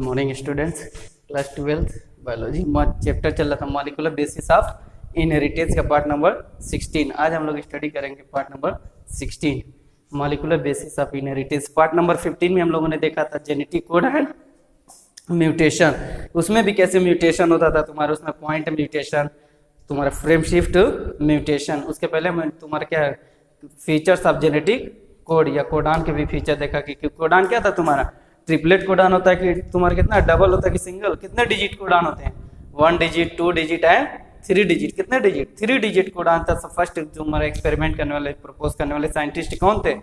Morning students, class 12th biology chapter चल रहा था मॉलिक्यूलर बेसिस ऑफ इनहेरिटेंस का पार्ट नंबर 16। आज हम लोग स्टडी करेंगे part number 16 molecular basis of inheritance. Part number 15 में हम लोगों ने देखा था जेनेटिक कोड एंड म्यूटेशन। उसमें भी कैसे म्यूटेशन होता था तुम्हारे, उसमें पॉइंट म्यूटेशन, तुम्हारा फ्रेम शिफ्ट म्यूटेशन। उसके पहले तुम्हारा क्या फीचर्स ऑफ जेनेटिक कोड या कोडान के भी फीचर देखा कि कोडान क्या था तुम्हारा, ट्रिपलेट कोडान होता है कि तुम्हारा कितना डबल होता है कि सिंगल, कितने डिजिट कोडान होते हैं 1 डिजिट 2 डिजिट एंड 3 डिजिट। कितने डिजिट 3 डिजिट कोडान था। फर्स्ट जो हमारा एक्सपेरिमेंट करने वाले प्रपोज करने वाले साइंटिस्ट कौन थे,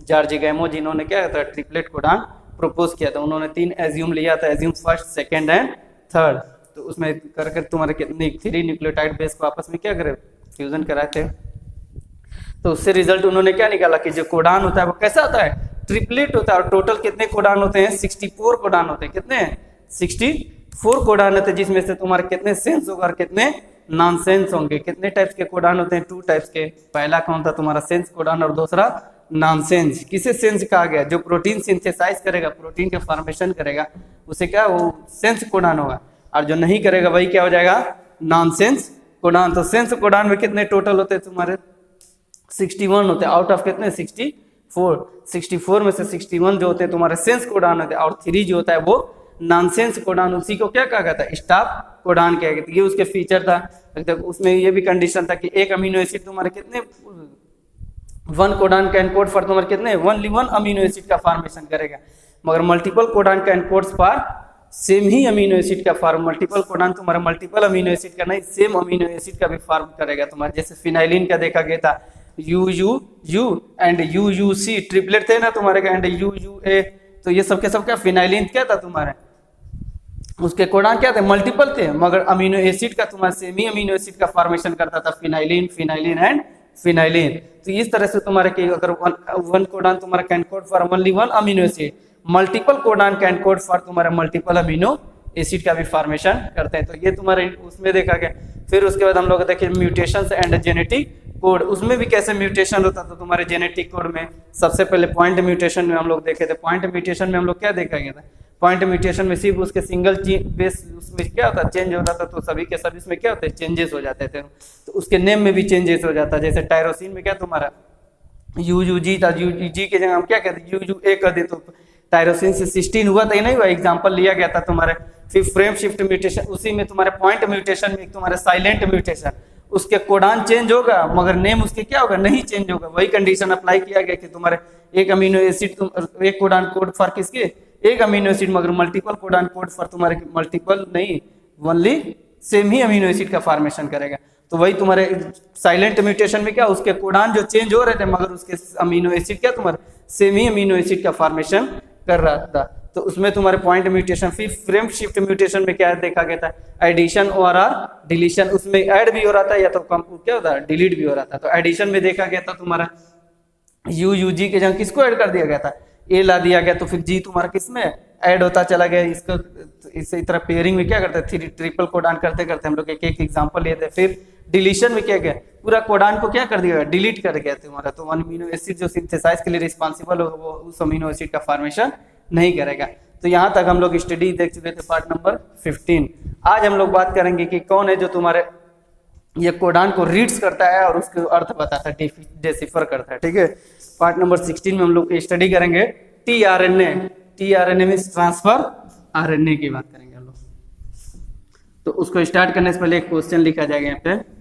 जॉर्ज गैमो, जिन्होंने क्या था ट्रिपलेट कोडान प्रपोज किया था। उन्होंने 3 एज्यूम लिया था, assume first second and third. तो उसमें करके तुम्हारे कितने 3 न्यूक्लियोटाइड बेस को आपस में क्या करे फ्यूजन कराए थे। तो उससे रिजल्ट उन्होंने क्या निकाला कि जो कोडान होता है वो कैसा होता है, ट्रिपलेट होता है। और टोटल कितने कोडान होते हैं, 64 कोडान होते हैं। कितने 64 कोडान होते हैं, जिसमें से तुम्हारे कितने सेंस होगा और कितने नॉन सेंस होंगे। कितने टाइप्स के कोडान होते हैं, 2 टाइप्स के। पहला कौन था तुम्हारा सेंस कोडान और दूसरा नॉन सेंस। किसे सेंस कहा गया, जो प्रोटीन सिंथेसाइज करेगा, प्रोटीन के फॉर्मेशन करेगा, उसे क्या वो सेंस कोडान होगा। और जो नहीं करेगा वही क्या हो जाएगा, नॉन सेंस कोडान। तो सेंस कोडान में कितने टोटल होते हैं तुम्हारे 61 होते हैं आउट ऑफ कितने 64 में से 61 जो होते हैं तुम्हारे सेंस कोडान होते हैं, और 3 जो होता है वो नॉनसेंस कोडान। उसी को क्या कहा गया था, स्टॉप कोडान कहा गया था। ये उसके फीचर था। उसमें ये भी कंडीशन था कि एक अमीनो एसिड तुम्हारे कितने 1 कोडान का एनकोड फॉर तुम्हारे कितने ओनली 1 अमीनो एसिड का फॉर्मेशन करेगा, मगर मल्टीपल कोडान का encodes for same he amino acid का फॉर्म। मल्टीपल कोडान तुम्हारा मल्टीपल अमीनो एसिड का नहीं, सेम अमीनो एसिड का भी फॉर्म करेगा तुम्हारा। जैसे फिनाइलिन का देखा गया था UUU एंड UUC ट्रिपलेट थे ना तुम्हारे का, एंड UUA। तो ये सब के सब क्या फिनाइलिन क्या था तुम्हारे, उसके कोडान क्या थे, मल्टीपल थे, मगर अमीनो एसिड का तुम्हारा सेम ही अमीनो एसिड का फॉर्मेशन करता था, फिनाइलिन फिनाइलिन एंड फिनाइलिन। तो इस तरह से तुम्हारे कि अगर 1 कोडान तुम्हारा can code for only 1 amino acid, multiple codon can code for तुम्हारा मल्टीपल अमीनो एसिड का भी फॉर्मेशन करते हैं। तो ये तुम्हारे उसमें देखा गया। फिर उसके बाद हम लोग देखे म्यूटेशंस एंड जेनेटिक कोड। उसमें भी कैसे म्यूटेशन होता था तुम्हारे जेनेटिक कोड में। सबसे पहले पॉइंट म्यूटेशन में हम लोग देखे थे। पॉइंट म्यूटेशन में हम लोग क्या देखा गया था, पॉइंट म्यूटेशन में सिर्फ उसके सिंगल बेस उसमें क्या होता चेंज होता था। तो सभी के सभी इसमें क्या होते चेंजेस हो जाते थे। तो उसके नेम में भी चेंजेस हो जाता। जैसे टायरोसिन में क्या तुम्हारा UUG था, UUG के जगह हम क्या कहते UUA कर दे, तो टायरोसिन से 16 हुआ था, ये नहीं हुआ, एग्जाम्पल लिया गया था तुम्हारे। फिर फ्रेम शिफ्ट म्यूटेशन, उसी में तुम्हारे पॉइंट म्यूटेशन में तुम्हारे साइलेंट म्यूटेशन, उसके कोडान चेंज होगा मगर नेम उसके क्या होगा, नहीं चेंज होगा। वही कंडीशन अप्लाई किया गया कि तुम्हारे एक अमीनो एसिड एक कोडान कोड फॉर किसके, एक अमीनो एसिड, मगर मल्टीपल कोडान कोड फॉर तुम्हारे मल्टीपल नहीं, ओनली सेम ही अमीनो एसिड का फॉर्मेशन करेगा। तो वही तुम्हारे साइलेंट म्यूटेशन में क्या, उसके कोडान जो चेंज हो रहे थे मगर उसके अमीनो एसिड क्या तुम्हारे सेम ही अमीनो एसिड का फॉर्मेशन कर रहा था। तो उसमें तुम्हारे पॉइंट म्यूटेशन। फिर फ्रेम शिफ्ट म्यूटेशन में क्या देखा गया था, एडिशन और डिलीशन। उसमें ऐड भी हो रहा था या तो कम क्या होता है डिलीट भी हो रहा था। तो एडिशन में देखा गया था तुम्हारा UUG के जगह किसको ऐड कर दिया गया था, A ला दिया गया। तो फिर G तुम्हारा किसमें ऐड होता चला गया। इसको इसी तरह पेयरिंग में क्या करते थे, ट्रिपल कोडान करते करते हम लोग एक एक एग्जांपल लिए थे। फिर डिलीशन में क्या गया, पूरा कोडान को क्या कर दिया, डिलीट कर गया तुम्हारा। तो अमीनो एसिड जो सिंथेसाइज के लिए रिस्पॉन्सिबल हो वो उस अमीनो एसिड का फॉर्मेशन नहीं करेगा। तो यहाँ तक हम लोग स्टडी देख चुके थे पार्ट नंबर 15। आज हम लोग बात करेंगे कि कौन है जो तुम्हारे ये कोडान को रीड्स करता है और उसके अर्थ बताता है, डेसिफर करता है। ठीक है, पार्ट नंबर 16 में हम लोग स्टडी करेंगे tRNA। tRNA में ट्रांसफर RNA की बात करेंगे हम लोग। तो उसको स्टार्ट करने से पहले एक क्वेश्चन लिखा जाएगा यहाँ पे।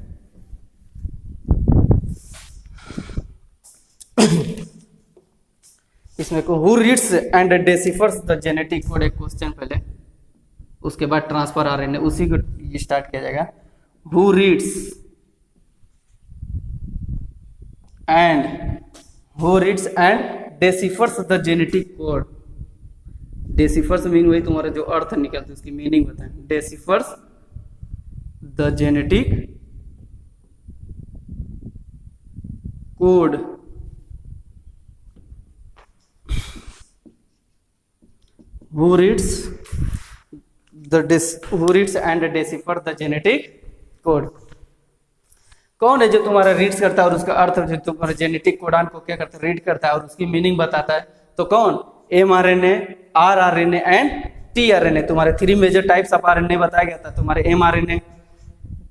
इसमें को who reads and deciphers the genetic code, एक क्वेश्चन पहले, उसके बाद ट्रांसफर RNA, उसी को स्टार्ट किया जाएगा। Who reads and deciphers the genetic code. Deciphers mean वही तुम्हारा जो अर्थ निकलता है उसकी मीनिंग बताएं। Deciphers the genetic code. Who reads and decipher the genetic code। कौन है जो तुम्हारा रीड्स करता है और उसका अर्थ जो तुम्हारे जेनेटिक कोडान को क्या करता है, रीड करता है और उसकी मीनिंग बताता है। तो कौन, mRNA, rRNA एंड टीआरएनए, तुम्हारे 3 मेजर टाइप्स ऑफ आरएनए बताया गया था, तुम्हारे एमआरएनए,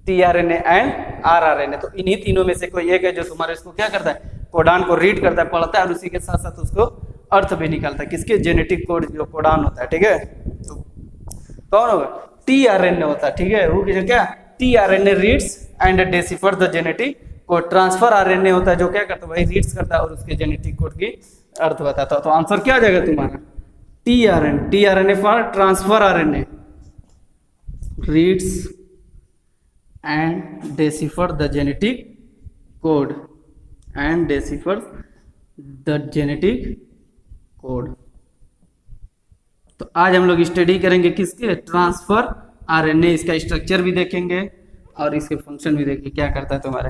टीआरएनए एंड आरआरएनए। तो इन्हीं तीनों में से कोई एक है जो तुम्हारे इसको क्या करता है, कोडान को रीड करता है, पढ़ता है और उसी के साथ साथ उसको अर्थ भी निकालता है, किसके, जेनेटिक कोड जो कोडान होता है, ठीक है। तो कौन होगा, टीआरएनए होता है, ठीक है। वो क्या, tRNA reads and decipher the genetic code. Transfer RNA होता है जो क्या करता है भाई, रीड्स करता है और उसके जेनेटिक कोड की अर्थ बताता है। तो आंसर क्या आ जाएगा तुम्हारा, tRNA, tRNA for transfer RNA, reads and decipher the genetic code and decipher the genetic code। तो आज हम लोग स्टडी करेंगे किसके, ट्रांसफर आरएनए, इसका स्ट्रक्चर भी देखेंगे और इसके फंक्शन भी देखेंगे क्या करता है तुम्हारे।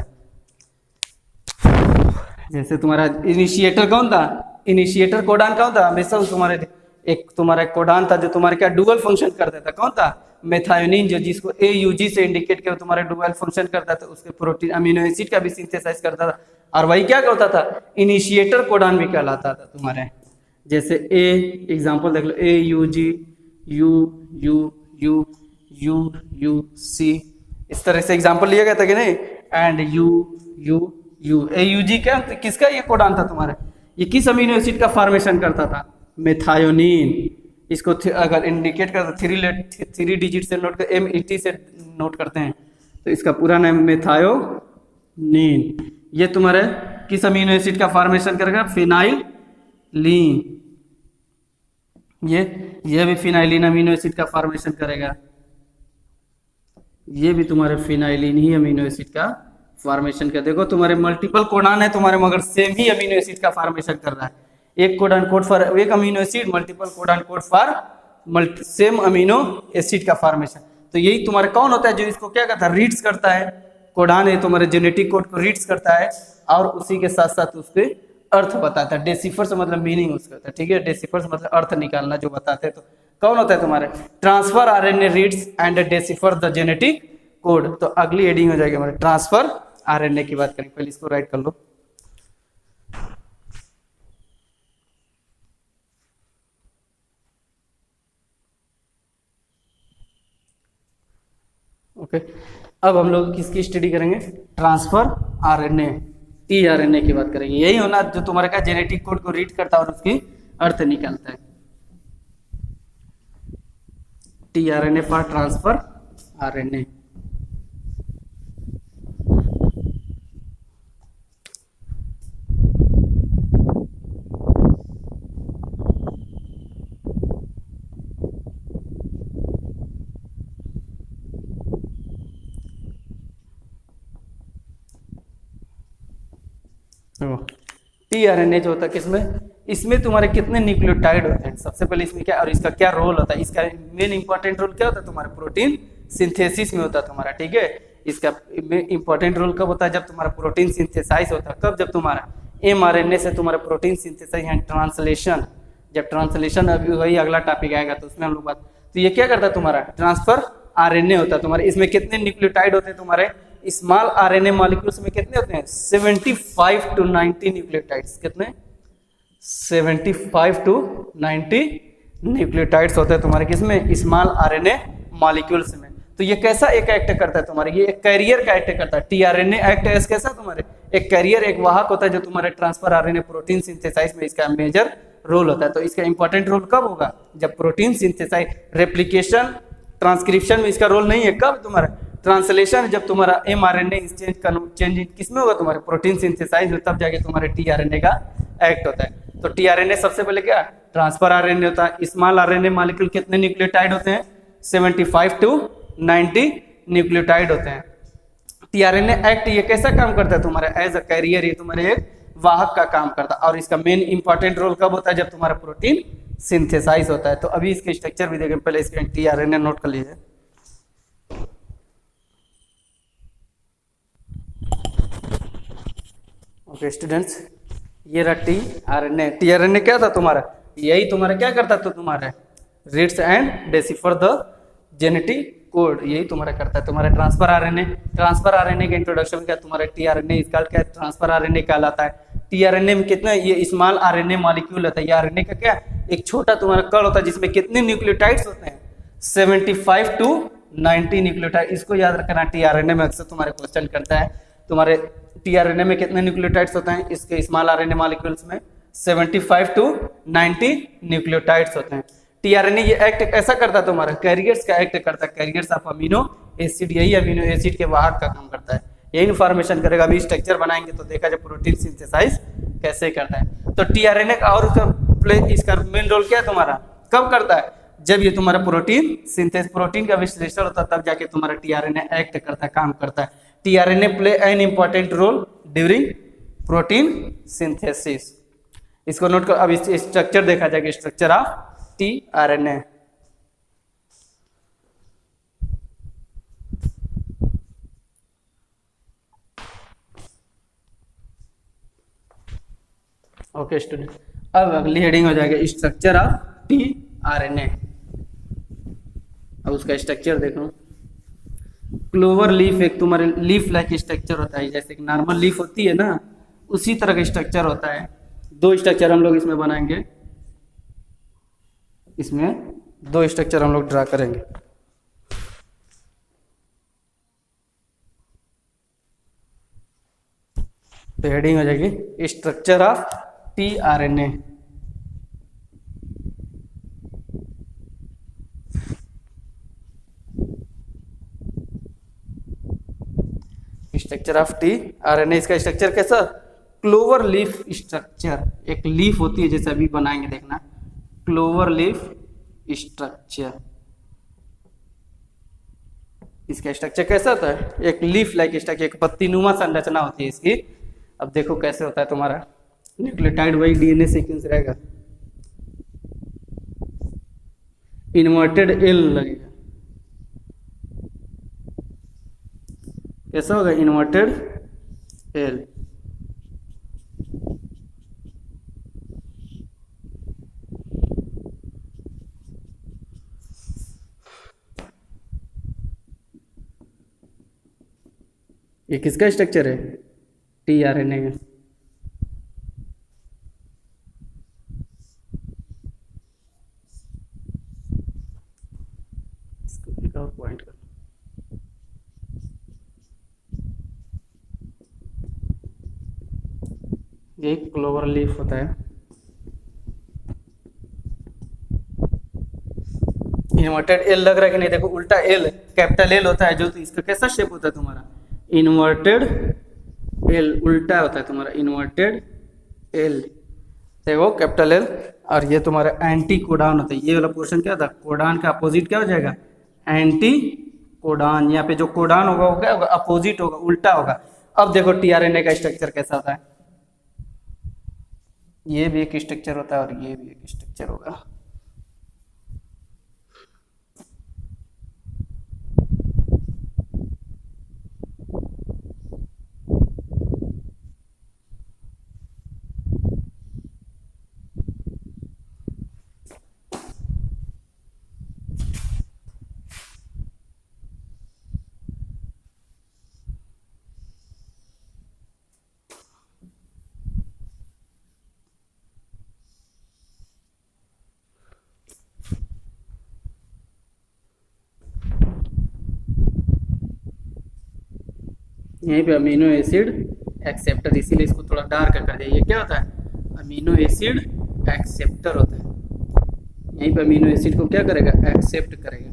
जैसे तुम्हारा इनिशिएटर कौन था, इनिशिएटर कोडान कौन था, हमेशा तुम्हारे एक तुम्हारा कोडान था जो तुम्हारे क्या डुअल फंक्शन करता था, कौन था, मेथायोनिन, जो जिसको AUG से इंडिकेट किया तुम्हारे डुअल फंक्शन करता था, उसके प्रोटीन अमीनो एसिड का भी सिंथेसाइज करता था, और वही क्या करता था, इनिशिएटर कोडान भी कहलाता था तुम्हारे। जैसे ए एग्जांपल देख लो, AUG UUUUUC, इस तरह से एग्जांपल लिया गया था कि नहीं, एंड UUU। AUG क्या किसका ये कोडान था तुम्हारे, ये किस अमीनो एसिड का फॉर्मेशन करता था, मेथायोनिन। इसको अगर इंडिकेट करते 3 डिजिट से नोट कर, MET से नोट करते हैं, तो इसका पूरा नाम मेथायोनिन। ये तुम्हारे किस अमीनो एसिड का फॉर्मेशन करेगा, फिनाइलिन। ये भी फिनाइलिन अमीनो एसिड का फॉर्मेशन करेगा, ये भी तुम्हारे फिनाइलिन ही अमीनो एसिड का फॉर्मेशन कर। देखो तुम्हारे मल्टीपल कोडान है तुम्हारे, मगर सेम ही अमीनो एसिड का फॉर्मेशन कर रहा है। एक कोडान कोड फॉर एक amino acid, multiple codon code for same amino acid का फॉर्मेशन। तो यही तुम्हारे कौन होता है जो इसको क्या करता है, रीड्स करता है, कोडान है तुम्हारे जेनेटिक कोड को रीड्स करता है और उसी के साथ साथ उसके अर्थ बताता है। डेसिफर से मतलब मीनिंग उसका होता है, ठीक है, डेसिफर से मतलब अर्थ निकालना जो बताते हैं। तो कौन होता है तुम्हारे, transfer RNA reads and decipher the genetic code. तो अगली हेडिंग हो जाएगी हमारे ट्रांसफर आरएनए की बात करेंगे, पहले इसको राइट कर लो। ओके, अब हम लोग किसकी स्टडी करेंगे, ट्रांसफर आरएनए, टीआरएनए की बात करेंगे। यही होना जो तुम्हारे का जेनेटिक कोड को रीड करता है और उसकी अर्थ निकालता है। TRNA for transfer RNA. TRNA जो होता है किसमें, इसमें तुम्हारे कितने न्यूक्लियोटाइड होते हैं, सबसे पहले इसमें क्या और इसका क्या रोल होता है। इसका मेन इंपॉर्टेंट रोल क्या होता है तुम्हारे, प्रोटीन सिंथेसिस में होता है तुम्हारा, ठीक है। इसका इंपॉर्टेंट रोल कब होता है, जब तुम्हारा प्रोटीन सिंथेसाइज होता है, कब, जब तुम्हारा एमआरएनए से तुम्हारा प्रोटीन सिंथेसाइज एंड ट्रांसलेशन। जब ट्रांसलेशन, अभी वही अगला टॉपिक आएगा तो उसमें हम लोग बात। तो ये क्या करता है तुम्हारा, ट्रांसफर आरएनए होता है तुम्हारे। इसमें कितने न्यूक्लियोटाइड होते हैं तुम्हारे, स्मॉल आरएनए मॉलिक्यूल्स में कितने होते हैं, 75 to 90 न्यूक्लियोटाइड्स। कितने, 75 to 90 न्यूक्लियोटाइड्स होते हैं तुम्हारे किसमें, स्मॉल आरएनए मॉलिक्यूल्स में। तो ये कैसा एक एक्ट करता है तुम्हारे, ये एक कैरियर का एक्ट करता है। टीआरएनए एक्ट एज कैसा तुम्हारे, एक कैरियर, एक वाहक होता है जो तुम्हारे ट्रांसफर आरएनए प्रोटीन सिंथेसाइज में इसका मेजर रोल होता है। तो इसका इंपॉर्टेंट रोल कब होगा, जब प्रोटीन सिंथेसाइज, रेप्लिकेशन, ट्रांसक्रिप्शन में इसका रोल नहीं है। कब तुम्हारा ट्रांसलेशन, जब तुम्हारा एमआरएनए चेंज किसमें होगा, तुम्हारे प्रोटीन सिंथेसाइज में, तब जाके तुम्हारे टीआरएनए का एक्ट होता है। तो टीआरएनए सबसे पहले क्या, ट्रांसफर आरएनए होता है। स्मॉल आरएनए मॉलिक्यूल कितने न्यूक्लियोटाइड होते हैं, 75 to 90 न्यूक्लियोटाइड होते हैं। टीआरएनए एक्ट ये कैसा काम करता है तुम्हारा, एज अ कैरियर, ये तुम्हारे एक वाहक का काम करता है। और इसका मेन इंपॉर्टेंट रोल कब होता है, जब तुम्हारा प्रोटीन सिंथेसाइज होता है। तो अभी इसके स्ट्रक्चर भी देखें, पहले इसके टीआरएनए नोट कर लीजिए। ओके स्टूडेंट्स, ये रहा टीआरएनए। टीआरएनए क्या था तुम्हारा, यही तुम्हारा क्या करता था, तुम्हारा reads and decipher the genetic code, यही तुम्हारा करता है। तुम्हारा ट्रांसफर आरएनए, ट्रांसफर आरएनए के इंट्रोडक्शन में क्या तुम्हारा टीआरएनए इसका क्या ट्रांसफर आरएनए कहलाता है। टीआरएनए में कितना, ये स्मॉल आरएनए मॉलिक्यूल होता है, ये आरएनए का क्या एक छोटा तुम्हारा कण होता है जिसमें कितने न्यूक्लियोटाइड्स होते हैं, 75 टू 90 न्यूक्लियोटाइड। इसको याद रखना, टीआरएनए में अक्सर तुम्हारे क्वेश्चन करता है, तुम्हारे टीआरएनए में कितने न्यूक्लियोटाइड्स होते हैं, इसके स्मॉल आरएनए मॉलिक्यूल्स में 75 टू 90 न्यूक्लियोटाइड्स होते हैं। टीआरएनए ये एक्ट ऐसा करता है, तुम्हारा कैरियर्स का एक्ट करता है, कैरियर्स ऑफ अमीनो एसिड, यही अमीनो एसिड के वाहक का काम करता है, यही इन्फॉर्मेशन करेगा। अभी स्ट्रक्चर बनाएंगे तो देखा जाए प्रोटीन सिंथेसाइज कैसे करता है। तो टीआरएनए का और इसका मेन रोल क्या है तुम्हारा, कब करता है, जब ये तुम्हारा प्रोटीन सिंथेसिस, प्रोटीन का विश्लेषण होता है, तब जाके तुम्हारा टीआरएनए एक्ट करता है, काम करता है। TRNA play an important role during protein synthesis. इसको नोट कर। अब इस स्ट्रक्चर देखा जाएगा, structure of tRNA. Okay student, अब अगली हेडिंग हो जाएगा स्ट्रक्चर ऑफ टीआरएनए। अब उसका स्ट्रक्चर देखो, क्लोवर लीफ एक तुम्हारे लीफ लाइक स्ट्रक्चर होता है, जैसे कि नॉर्मल लीफ होती है ना, उसी तरह का स्ट्रक्चर होता है। दो स्ट्रक्चर हम लोग इसमें बनाएंगे, इसमें दो स्ट्रक्चर हम लोग ड्रा करेंगे। तो हेडिंग हो जाएगी structure of tRNA. Structure of tRNA, इसका स्ट्रक्चर कैसा, क्लोवर लीफ स्ट्रक्चर, एक लीफ होती है जैसे अभी बनाएंगे, देखना क्लोवर लीफ स्ट्रक्चर। इसका स्ट्रक्चर कैसा होता है, एक लीफ लाइक स्ट्रक्चर, एक पत्तीनुमा संरचना होती है इसकी। अब देखो कैसे होता है तुम्हारा न्यूक्लियोटाइड, वही डीएनए सीक्वेंस रहेगा, इन्वर्टेड एल लगेगा, कैसा होगा, इन्वर्टेड एल। ये किसका स्ट्रक्चर है, टीआरएनए का। इसको एक और पॉइंट कर, ये क्लोवर लीफ होता है, इन्वर्टेड एल लग रहा है कि नहीं, देखो उल्टा एल, कैपिटल एल होता है जो, तो इसका कैसा शेप होता है तुम्हारा, इन्वर्टेड एल, उल्टा होता है तुम्हारा इन्वर्टेड एल, देखो कैपिटल एल। और ये तुम्हारा एंटी कोडान होता है, ये वाला पोर्शन क्या था, कोडान का अपोजिट क्या हो जाएगा, एंटी कोडान। यहाँ पे जो कोडान होगा वो क्या होगा, अपोजिट होगा, उल्टा होगा। अब देखो टीआरएनए का स्ट्रक्चर कैसा होता है, ये भी एक स्ट्रक्चर होता है और ये भी एक स्ट्रक्चर होगा। यहीं पे अमीनो एसिड एक्सेप्टर, इसीलिए इसको थोड़ा डार्क कर दिया। ये क्या होता है, अमीनो एसिड एक्सेप्टर होता है। यहीं पे अमीनो एसिड को क्या करेगा, एक्सेप्ट करेगा,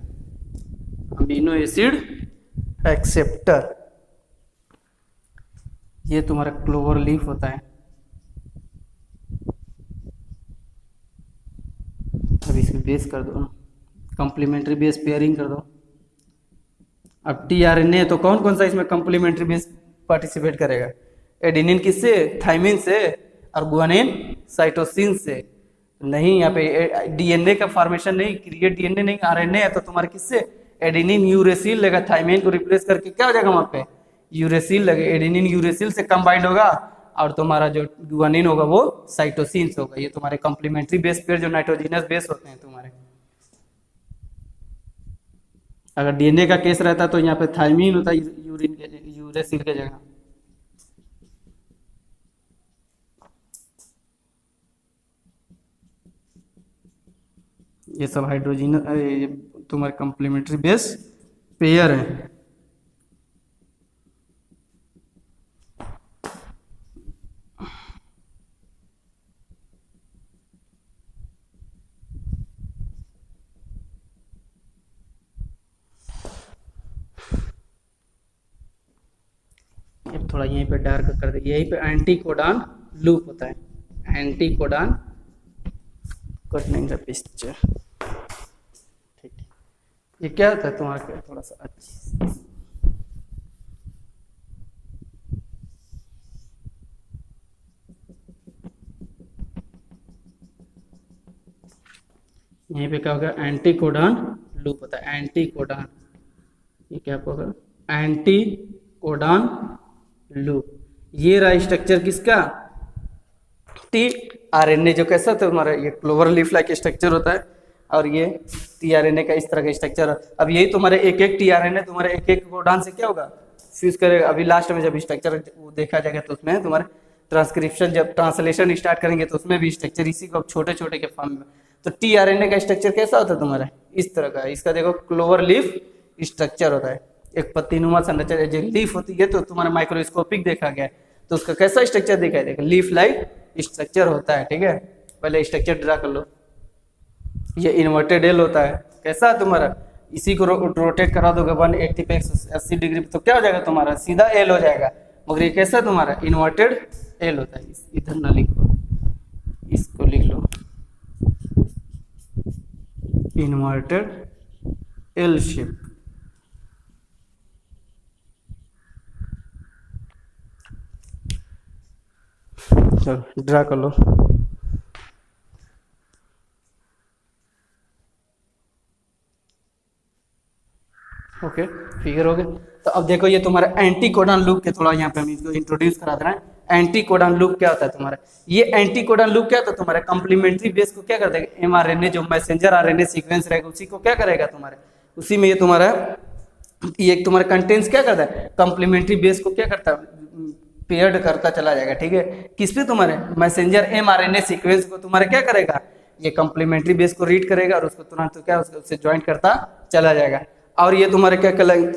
अमीनो एसिड एक्सेप्टर। ये तुम्हारा क्लोवर लीफ होता है। अब इसमें बेस कर दो, कॉम्प्लीमेंट्री बेस पेयरिंग कर दो। अब टीआरएनए तो कौन कौन सा इसमें कॉम्प्लीमेंट्री बेस पार्टिसिपेट करेगा, एडेनिन किससे, थाइमिन से, और गुआनिन साइटोसिन से। नहीं, यहाँ पे डीएनए का फॉर्मेशन नहीं, क्रिएट डीएनए नहीं, आरएनए है, तो तुम्हारे किससे, एडेनिन यूरेसिल लेगा, थाइमिन को रिप्लेस करके क्या हो जाएगा वहाँ पे, यूरेसिल लगे, एडेनिन यूरेसिल से कंबाइंड होगा, और तुम्हारा जो गुआनिन होगा वो साइटोसिन होगा। ये तुम्हारे कॉम्प्लीमेंट्री बेस पेयर जो नाइट्रोजिनस बेस होते हैं तुम्हारे। अगर डीएनए का केस रहता तो यहाँ पे थाइमिन होता यूरिन के, यूरेसिल के जगह। ये सब हाइड्रोजन तुम्हारे कॉम्प्लीमेंट्री बेस पेयर है। थोड़ा यहीं पे डार्क कर दे, यहीं पे एंटी कोडान लूप होता है, एंटी कोडान कटनिंग द पिक्चर। ठीक, ये क्या होता है तुम्हारा, थोड़ा सा अच्छी यहीं पे क्या होगा, एंटी कोडान लूप होता है, एंटी कोडान, ये क्या होगा, एंटी कोडान लूप। ये रहा स्ट्रक्चर किसका, टी आरएनए, जो कैसा था हमारा, ये क्लोवर लीफ लाइक स्ट्रक्चर होता है, और ये टी आरएनए का इस तरह का स्ट्रक्चर। अब यही तुम्हारे एक एक टी आरएनए तुम्हारे एक एक कोडान से क्या होगा, फ्यूज करेगा। अभी लास्ट में जब स्ट्रक्चर वो देखा जाएगा तो उसमें तुम्हारे ट्रांसक्रिप्शन, जब ट्रांसलेशन स्टार्ट करेंगे तो उसमें भी स्ट्रक्चर इसी को छोटे छोटे के फॉर्म में। तो टी आरएनए का स्ट्रक्चर कैसा होता है तुम्हारा, इस तरह का। इसका देखो क्लोवर लीफ स्ट्रक्चर होता है, एक पत्तीनुमा संरचना, जो लीफ होती है तो तुम्हारा माइक्रोस्कोपिक देखा गया है, तो उसका कैसा स्ट्रक्चर दिखाई देगा, लीफ लाइक स्ट्रक्चर होता है। ठीक है, पहले स्ट्रक्चर ड्रा कर लो। ये इन्वर्टेड एल होता है, कैसा तुम्हारा, इसी को रोटेट करा दोगे 180 पे 180 डिग्री तो क्या हो जाएगा तुम्हारा, सीधा एल हो जाएगा। मगर ये कैसा तुम्हारा इन्वर्टेड एल होता है। इधर ना लिखो, इसको लिख लो, इन्वर्टेड एल शेप। चलो ड्रा कर लो। ओके, फिगर हो गया। तो अब देखो ये तुम्हारा एंटी कोडान लूप के थोड़ा यहाँ पे हम इसको इंट्रोड्यूस करा दे रहे हैं। एंटी कोडान लूप क्या होता है तुम्हारा, ये एंटी कोडान लूप क्या होता है तुम्हारे कॉम्प्लीमेंट्री बेस को क्या कर देगा, एमआरएनए जो मैसेंजर आरएनए सीक्वेंस रहेगा उसी को क्या करेगा तुम्हारे, उसी में ये तुम्हारा ये तुम्हारा कंटेंट्स क्या करता है, कॉम्प्लीमेंट्री बेस को क्या करता है, पेयर्ड करता चला जाएगा। ठीक है, किस पे तुम्हारे मैसेंजर एमआरएनए सीक्वेंस को तुम्हारा क्या करेगा, ये कॉम्प्लीमेंट्री बेस को रीड करेगा और उसको तुरंत क्या उससे ज्वाइन करता चला जाएगा। और ये तुम्हारे क्या कहलाएगा,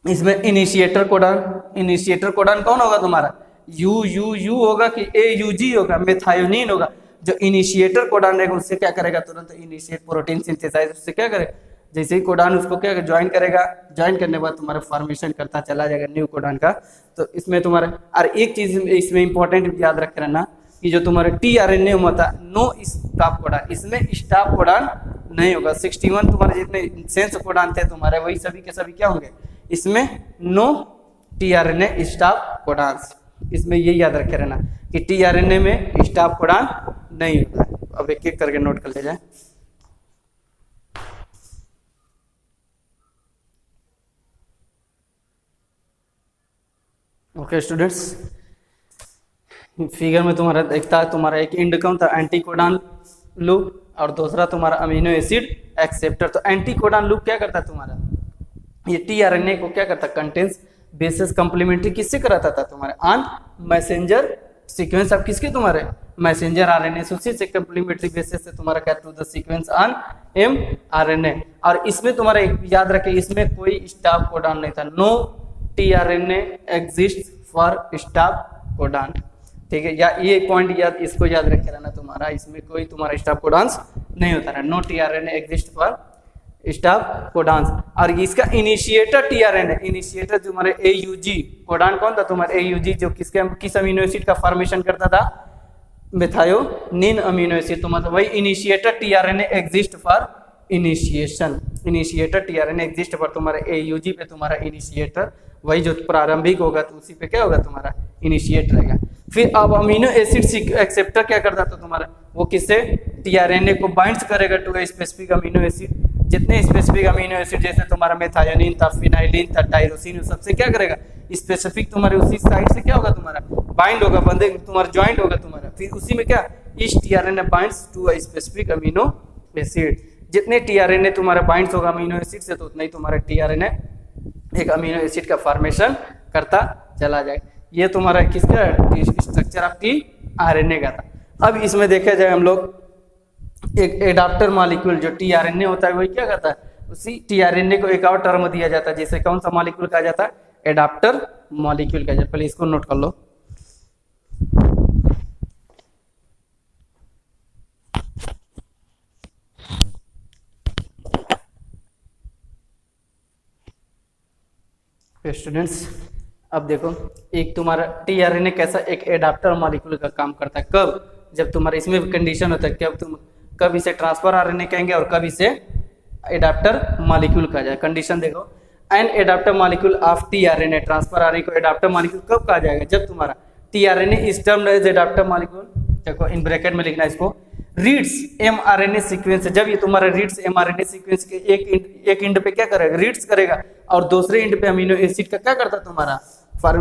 इसमें इनिशिएटर कोडान, इनिशिएटर कोडान कौन होगा तुम्हारा, यू यू यू होगा कि ए यू जी होगा, मेथायोनिन होगा। जो इनिशिएटर कोडान रहेगा उससे क्या करेगा, तुरंत इनिशिएट प्रोटीन सिंथेसाइज, उससे क्या करेगा, जैसे ही कोडान उसको क्या ज्वाइन करेगा, ज्वाइन करने के बाद तुम्हारा फॉर्मेशन करता चला जाएगा न्यू कोडान का। तो इसमें तुम्हारा और एक चीज इसमें इंपॉर्टेंट याद रख रहना कि जो तुम्हारा टी आर एन ए होता है, नो स्टॉप कोडान, इसमें स्टॉप कोडान नहीं होगा। 61 तुम्हारे जितने सेंस कोडान थे तुम्हारे वही सभी के सभी क्या होंगे, इसमें no T R N A stop codon. इसमें ये याद रखे रहना कि टी आर एन ए में स्टॉप कोडान नहीं होता है। अब एक एक करके नोट कर ले जाए। ओके स्टूडेंट्स, फिगर में तुम्हारा देखता है तुम्हारा एक इंड कौन था, एंटी कोडान लूप, और दूसरा तुम्हारा अमीनो एसिड एक्सेप्टर। तो एंटी कोडान लूप क्या करता है तुम्हारा, ये टीआरएनए को क्या करता है, कंटेंस बेसिस कॉम्प्लीमेंट्री किससे कराता था तुम्हारे, ऑन मैसेंजर सीक्वेंस। अब किसके तुम्हारे मैसेंजर आरएनए, उसी से कॉम्प्लीमेंट्री बेसिस से तुम्हारा क्या to the sequence on m RNA. और इसमें तुम्हारा याद रखे इसमें कोई स्टॉप कोडान नहीं था, no tRNA exist for stop codon. ठीक है, या ये पॉइंट याद, इसको याद रखे रहना तुम्हारा, इसमें कोई तुम्हारा स्टॉप कोडांस नहीं होता है, no tRNA exist for stop codons. और इसका इनिशिएटर टीआरएनए, इनिशिएटर जो हमारे एयूजी कोडान कौन था तुम्हारे, एयूजी जो किस अमीनो एसिड का फॉर्मेशन करता था, मेथायोनिन अमीनो एसिड। तो मतलब वही initiator tRNA exist for initiation, initiator tRNA exist for तुम्हारे एयूजी पे तुम्हारा इनिशिएटर, वही जो प्रारंभिक होगा तो उसी पे क्या होगा तुम्हारा इनिशिएट रहेगा। फिर अब अमीनो एसिड एक्सेप्टर क्या करता था तुम्हारा, वो किससे टीआरएनए को बाइंड्स करेगा टू स्पेसिफिक अमीनो एसिड। जितने स्पेसिफिक अमीनो एसिड जैसे तुम्हारा मेथायोनिन था, फिनाइलिन था, टाइरोसिन, सबसे क्या करेगा स्पेसिफिक तुम्हारे उसी साइड से क्या होगा तुम्हारा बाइंड होगा, बंदे तुम्हारा ज्वाइंट होगा तुम्हारा। फिर उसी में क्या इस tRNA binds to a specific amino acid. जितने टीआरएनए तुम्हारा बाइंड्स होगा अमीनो एसिड से तो उतना ही तुम्हारा टीआरएनए एक अमीनो एसिड का फॉर्मेशन करता चला जाएगा। ये तुम्हारा किसका स्ट्रक्चर ऑफ टी आरएनए का था। अब इसमें देखा जाए हम लोग एक एडाप्टर मॉलिक्यूल जो टीआरएनए होता है वही क्या करता है, उसी टीआरएनए को एक और टर्म दिया जाता है जिसे कौन सा मॉलिक्यूल कहा जाता है, एडाप्टर मॉलिक्यूल कहा जाता है। पहले इसको नोट कर लो। स्टूडेंट्स अब देखो, एक तुम्हारा टीआरएनए कैसा एक एडाप्टर मॉलिक्यूल का काम करता है। कब, जब तुम्हारा इसमें कंडीशन होता है कब तुम कब इसे ट्रांसफर आरएनए कहेंगे और कब इसे एडाप्टर मॉलिक्यूल कहा जाए। कंडीशन देखो, an adaptor molecule of tRNA, transfer RNA को एडाप्टर मॉलिक्यूल कब कहा जाएगा, जब तुम्हारा tRNA is termed as adaptor molecule. देखो इन ब्रैकेट में लिखना इसको, रीड्स एमआरएनए सीक्वेंस, जब ये तुम्हारा रीड्स एमआरएनए सीक्वेंस के एक इंड पे क्या करेगा, रीड्स करेगा, और दूसरे इंड पे अमीनो एसिड का क्या करता तुम्हारा,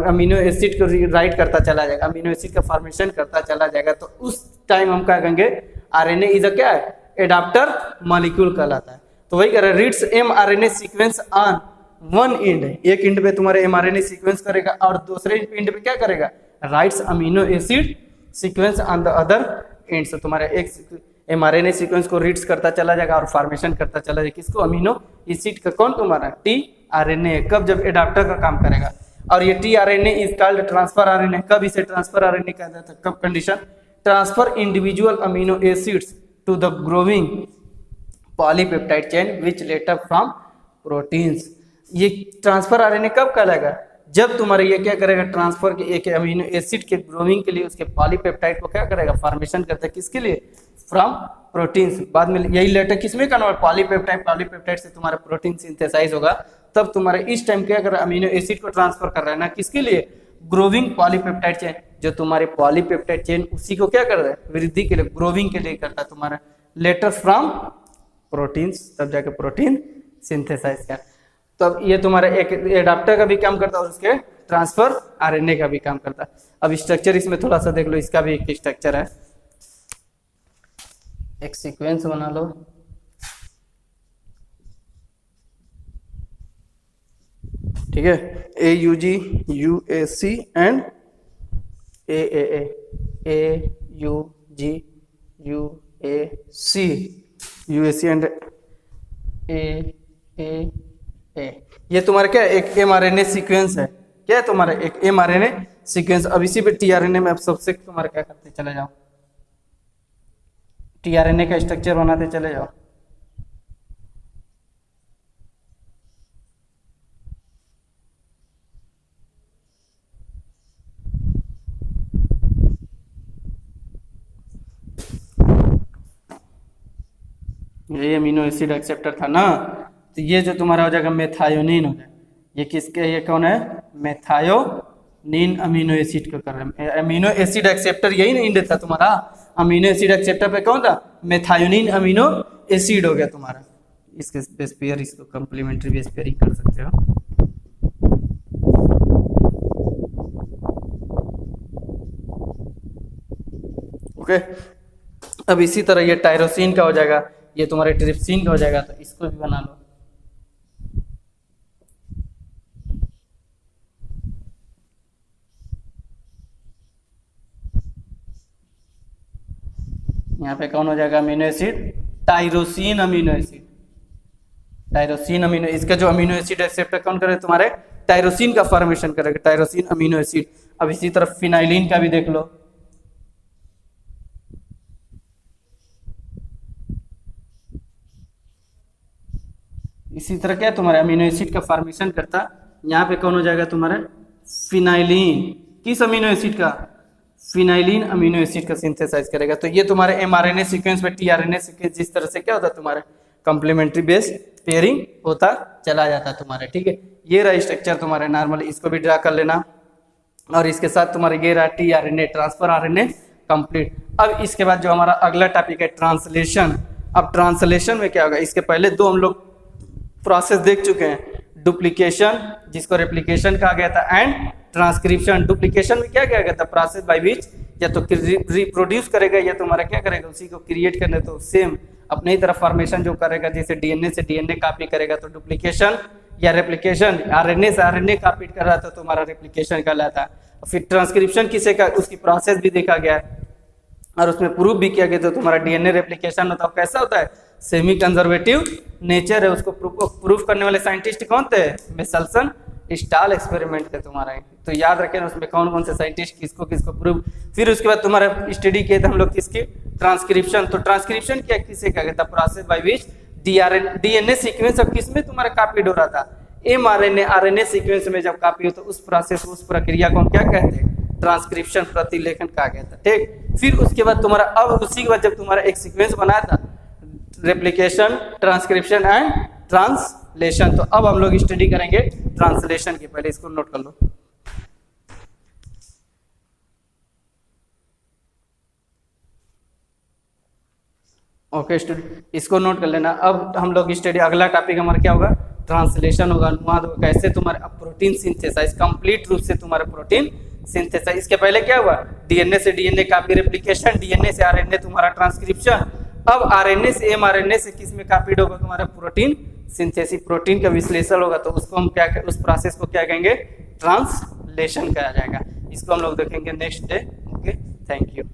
अमीनो एसिड को राइट करता चला जाएगा, अमीनो एसिड का फॉर्मेशन करता चला जाएगा। तो उस टाइम हम क्या कहेंगे, आरएनए इज अ क्या है, एडाप्टर मॉलिक्यूल कहलाता है। तो वही कह रहा है, reads mRNA sequence on one end, एक इंड पे तुम्हारे एमआरएनए सीक्वेंस करेगा और दूसरे इंड पे क्या करेगा, rights amino acid sequence on the other and. से तुम्हारा एक एमआरएनए सीक्वेंस को रीड्स करता चला जाएगा और फॉर्मेशन करता चला जाएगा, किसको, अमीनो एसिड का। कौन तुम्हारा, टीआरएनए। कब, जब एडाप्टर का काम करेगा। और ये tRNA is called transfer RNA. कब इसे ट्रांसफर आरएनए कहा जाता है, कब condition, transfer individual amino acids to the growing polypeptide chain which later from proteins. ये ट्रांसफर आरएनए कब कहलाएगा, जब तुम्हारे ये क्या करेगा, ट्रांसफर के एक अमीनो एसिड के ग्रोविंग के लिए उसके पॉलीपेप्टाइड को क्या करेगा, फॉर्मेशन करता है, किसके लिए, फ्रॉम प्रोटीन्स। बाद में यही लेटर किसमें कन्वर्ट, पॉलीपेप्टाइड, पॉलीपेप्टाइड से तुम्हारा प्रोटीन सिंथेसाइज होगा। तब तुम्हारे इस टाइम क्या कर रहा है, अमीनो एसिड को ट्रांसफर कर रहा है ना, किसके लिए, ग्रोविंग पॉलीपेप्टाइड चेन। जो तुम्हारे पॉलीपेप्टाइड चेन उसी को क्या कर रहा है, वृद्धि के लिए, ग्रोविंग के लिए करता है तुम्हारा, लेटर फ्रॉम प्रोटीन्स, तब जाके प्रोटीन सिंथेसाइज कर। तो अब ये तुम्हारा एक एडाप्टर का भी काम करता है और उसके ट्रांसफर आरएनए का भी काम करता है। अब स्ट्रक्चर इसमें थोड़ा सा देख लो, इसका भी एक स्ट्रक्चर है, एक सीक्वेंस बना लो। ठीक है, A U G U A C and A U G U A C and A. ये तुम्हारा क्या है, एक एमआरएनए सीक्वेंस है। क्या है तुम्हारा, एक एमआरएनए सीक्वेंस। अब इसी पे टीआरएनए में अब सबसे तुम्हारा क्या करते चले जाओ, टीआरएनए का स्ट्रक्चर बनाते चले जाओ। ये अमीनो एसिड एक्सेप्टर था ना, तो ये जो तुम्हारा हो जाएगा मेथायोनिन हो जाएगा। ये किसके, ये कौन है, मेथायोनिन अमीनो एसिड को कर रहे हैं। अमीनो एसिड एक्सेप्टर यही ना इंड था तुम्हारा, अमीनो एसिड एक्सेप्टर पे कौन था, मेथायोनिन अमीनो एसिड हो गया तुम्हारा। इसके बेस पेयर, इसको कंप्लीमेंट्री बेस पेयर ही कर सकते हो। ओके, अब इसी तरह ये टायरोसिन का हो जाएगा, ये तुम्हारे ट्रिप्सिन का हो जाएगा, तो इसको भी बना लो। यहाँ पे कौन हो जाएगा, amino acid, tyrosine amino acid, tyrosine amino, इसका जो अमीनो एसिड एक्सेप्टर कौन करे, तुम्हारे टायरोसिन का फॉर्मेशन करेगा, टायरोसिन अमीनो एसिड। अब इसी तरह फिनाइलिन का भी देख लो, इसी तरह क्या तुम्हारे अमीनो एसिड का फॉर्मेशन करता। यहाँ पे कौन हो जाएगा तुम्हारे, फिनाइलिन। किस अमीनो एसिड का, फिनाइलिन अमीनो एसिड का सिंथेसाइज करेगा। तो ये तुम्हारे एमआरएनए सीक्वेंस में टीआरएनए सीक्वेंस जिस तरह से क्या होता है तुम्हारे कंप्लीमेंट्री बेस पेयरिंग होता चला जाता है तुम्हारे। ठीक है, ये रहा स्ट्रक्चर तुम्हारे नॉर्मली, इसको भी ड्रा कर लेना। और इसके साथ तुम्हारे ये रहा टीआरएनए, ट्रांसफर आरएनए कंप्लीट। अब इसके बाद जो हमारा अगला टॉपिक है ट्रांसलेशन। अब ट्रांसलेशन में क्या होगा, इसके पहले दो हम लोग प्रोसेस देख चुके हैं, डुप्लीकेशन जिसको रेप्लिकेशन कहा गया था, एंड ट्रांसक्रिप्शन। डुप्लीकेशन में क्या किया गया था, प्रोसेस बाय विच या तो रिप्रोड्यूस करेगा या तुम्हारा क्या करेगा, उसी को क्रिएट करने, तो सेम अपने ही तरफ फॉर्मेशन जो करेगा, जैसे डीएनए से डीएनए कॉपी करेगा तो डुप्लीकेशन, या रेप्लिकेशन आरएनए से आरएनए कॉपी कर रहा था तो तुम्हारा रेप्लिकेशन कहलाता है। फिर ट्रांसक्रिप्शन किसे का, उसकी प्रोसेस भी देखा गया है। और उसमें प्रूफ भी किया गया तो तुम्हारा डीएनए रेप्लिकेशन होता है। कैसा होता है? सेमी कंजर्वेटिव नेचर है। उसको प्रूफ करने वाले साइंटिस्ट कौन थे? मेसल्सन स्टाल एक्सपेरिमेंट थे तुम्हारा। तो याद रखें उसमें कौन कौन से साइंटिस्ट किसको किसको प्रूफ। फिर उसके बाद तुम्हारा स्टडी किए थे हम लोग किसकी? ट्रांसक्रिप्शन। तो ट्रांसक्रिप्शन क्या किसे कहा गया था? Process by which DNA sequence अब किसमें तुम्हारा कॉपीड हो रहा था? एमआरएनए आरएनए सीक्वेंस में जब कॉपी हो तो उस प्रोसेस उस प्रक्रिया को हम क्या कहते हैं? ट्रांसक्रिप्शन प्रतिलेखन कहा गया था। ठीक, फिर उसके बाद तुम्हारा अब उसी के बाद जब तुम्हारा एक सीक्वेंस बनाया था रेप्लिकेशन, ट्रांसक्रिप्शन एंड ट्रांसलेशन। तो अब हम लोग स्टडी करेंगे ट्रांसलेशन की। पहले इसको नोट कर लो। ओके स्टूडेंट, इसको नोट कर लेना। अब हम लोग स्टडी अगला टॉपिक हमारा क्या होगा? ट्रांसलेशन होगा, अनुवाद होगा। कैसे तुम्हारे प्रोटीन सिंथेसाइज, कंप्लीट रूप से तुम्हारे प्रोटीन सिंथेसाइज। इसके पहले क्या हुआ? डीएनए से डीएनए कॉपी रेप्लिकेशन, डीएनए से आरएनए तुम्हारा ट्रांसक्रिप्शन। अब आरएनए से एमआरएनए से किस में कॉपीड होगा? तुम्हारा प्रोटीन सिंथेसिस, प्रोटीन का विश्लेषण होगा। तो उसको हम क्या, उस प्रोसेस को क्या कहेंगे? ट्रांसलेशन कहा जाएगा। इसको हम लोग देखेंगे next day. Okay, thank you.